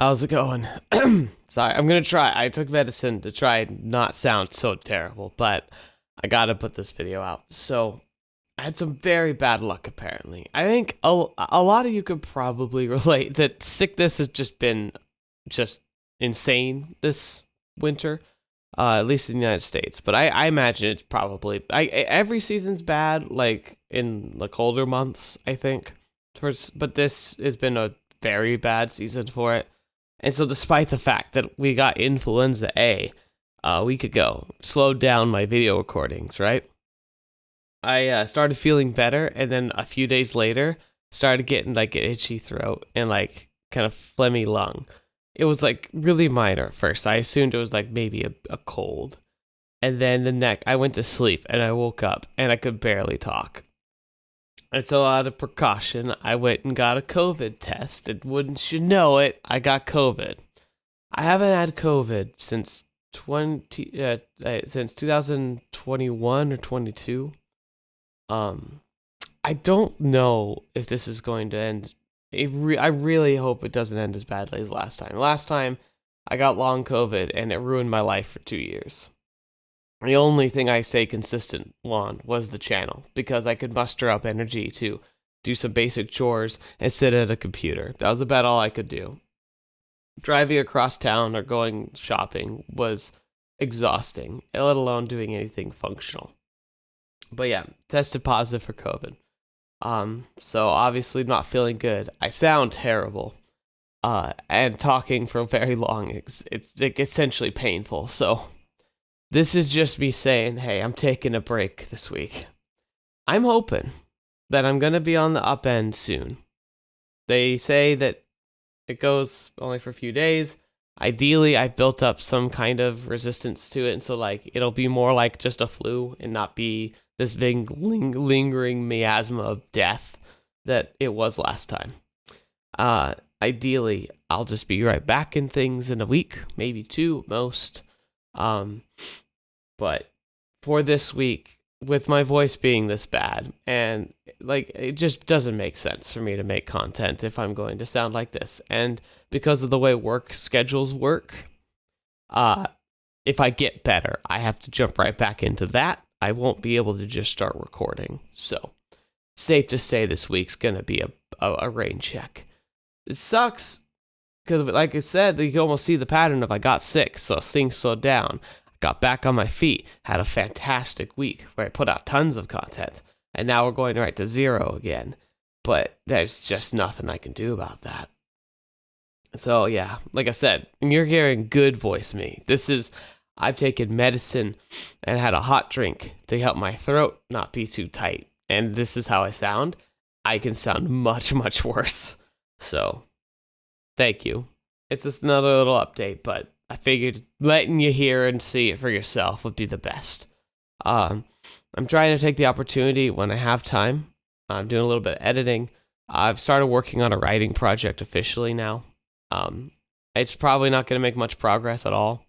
How's it going? Sorry, I'm gonna try. I took medicine to try and not sound so terrible, but I gotta put this video out. So, I had some very bad luck apparently. I think a lot of you could probably relate that sickness has just been just insane this winter, at least in the United States. But I imagine it's probably every season's bad, like in the colder months, I think. But this has been a very bad season for it. And so, despite the fact that we got influenza a week ago, slowed down my video recordings, right? I started feeling better, and then a few days later, started getting like an itchy throat and like kind of phlegmy lung. It was like really minor at first. I assumed it was like maybe a cold. And then I went to sleep and I woke up and I could barely talk. And so, out of precaution, I went and got a COVID test. And wouldn't you know it, I got COVID. I haven't had COVID since 2021 or 22. I don't know if this is going to end. I really hope it doesn't end as badly as last time. Last time, I got long COVID and it ruined my life for 2 years. The only thing I stayed consistent on was the channel, because I could muster up energy to do some basic chores and sit at a computer. That was about all I could do. Driving across town or going shopping was exhausting, let alone doing anything functional. But yeah, tested positive for COVID. So obviously not feeling good. I sound terrible. And talking for very long, it's essentially painful, so this is just me saying, hey, I'm taking a break this week. I'm hoping that I'm going to be on the up end soon. They say that it goes only for a few days. Ideally, I've built up some kind of resistance to it, and so like it'll be more like just a flu and not be this big lingering miasma of death that it was last time. Ideally, I'll just be right back in things in a week, maybe two at most. But for this week, with my voice being this bad, and like it just doesn't make sense for me to make content if I'm going to sound like this. And because of the way work schedules work, if I get better, I have to jump right back into that. I won't be able to just start recording. So, safe to say this week's gonna be a rain check. It sucks because, like I said, you can almost see the pattern of I got sick, so things slowed down. Got back on my feet, had a fantastic week where I put out tons of content, and now we're going right to zero again. But there's just nothing I can do about that. So yeah, like I said, you're hearing good voice me. I've taken medicine and had a hot drink to help my throat not be too tight. And this is how I sound. I can sound much, much worse. So, thank you. It's just another little update, but I figured letting you hear and see it for yourself would be the best. I'm trying to take the opportunity when I have time. I'm doing a little bit of editing. I've started working on a writing project officially now. It's probably not going to make much progress at all,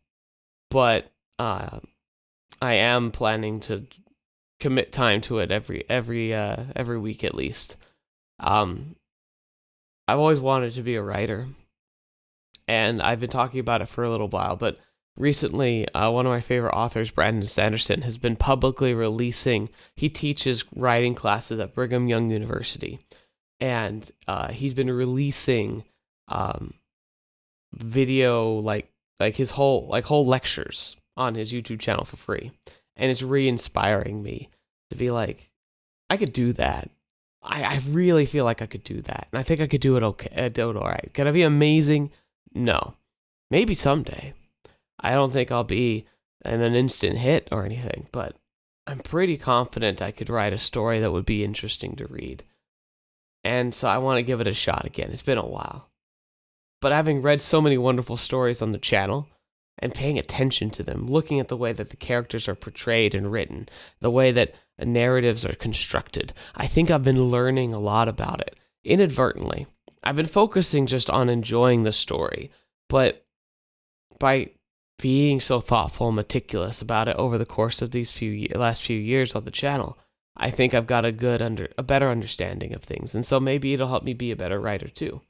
but I am planning to commit time to it every week at least. I've always wanted to be a writer, and I've been talking about it for a little while, but recently, one of my favorite authors, Brandon Sanderson, has been publicly releasing. He teaches writing classes at Brigham Young University, and he's been releasing video like his whole lectures on his YouTube channel for free, and it's re-inspiring me to be like, I could do that. I really feel like I could do that, and I think I could do it okay. Do it all right. Can I be amazing? No. Maybe someday. I don't think I'll be an instant hit or anything, but I'm pretty confident I could write a story that would be interesting to read. And so I want to give it a shot again. It's been a while. But having read so many wonderful stories on the channel and paying attention to them, looking at the way that the characters are portrayed and written, the way that narratives are constructed, I think I've been learning a lot about it, inadvertently. I've been focusing just on enjoying the story, but by being so thoughtful and meticulous about it over the course of these last few years on the channel, I think I've got a better understanding of things, and so maybe it'll help me be a better writer too.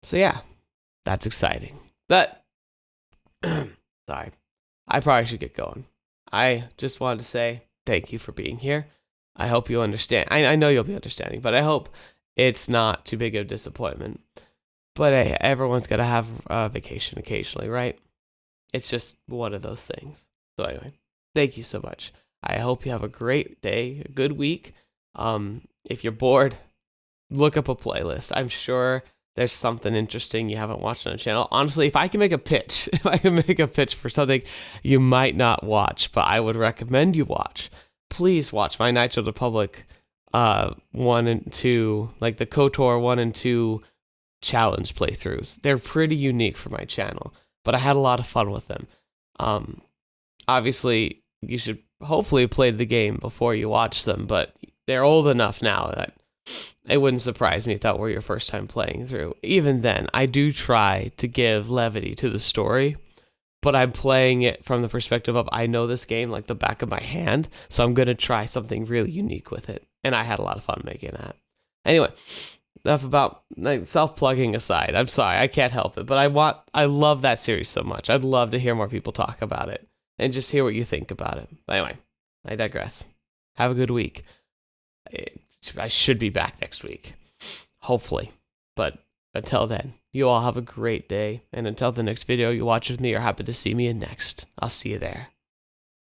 So yeah, That's exciting. That, sorry, I probably should get going. I just wanted to say thank you for being here. I hope you understand. I know you'll be understanding, but I hope it's not too big of a disappointment. But hey, everyone's got to have a vacation occasionally, right? It's just one of those things. So anyway, thank you so much. I hope you have a great day, a good week. If you're bored, look up a playlist. I'm sure there's something interesting you haven't watched on the channel. Honestly, if I can make a pitch, for something you might not watch, but I would recommend you watch, please watch my Knights of the Republic 1 and 2, like the KOTOR 1 and 2 challenge playthroughs. They're pretty unique for my channel, but I had a lot of fun with them. Obviously, you should hopefully play the game before you watch them, but they're old enough now that it wouldn't surprise me if that were your first time playing through. Even then, I do try to give levity to the story, but I'm playing it from the perspective of I know this game like the back of my hand, so I'm going to try something really unique with it. And I had a lot of fun making that. Anyway, enough about like self-plugging aside. I'm sorry, I can't help it, but I love that series so much. I'd love to hear more people talk about it and just hear what you think about it. But anyway, I digress. Have a good week. I should be back next week, hopefully. But until then, you all have a great day. And until the next video you watch with me or happen to see me in next, I'll see you there.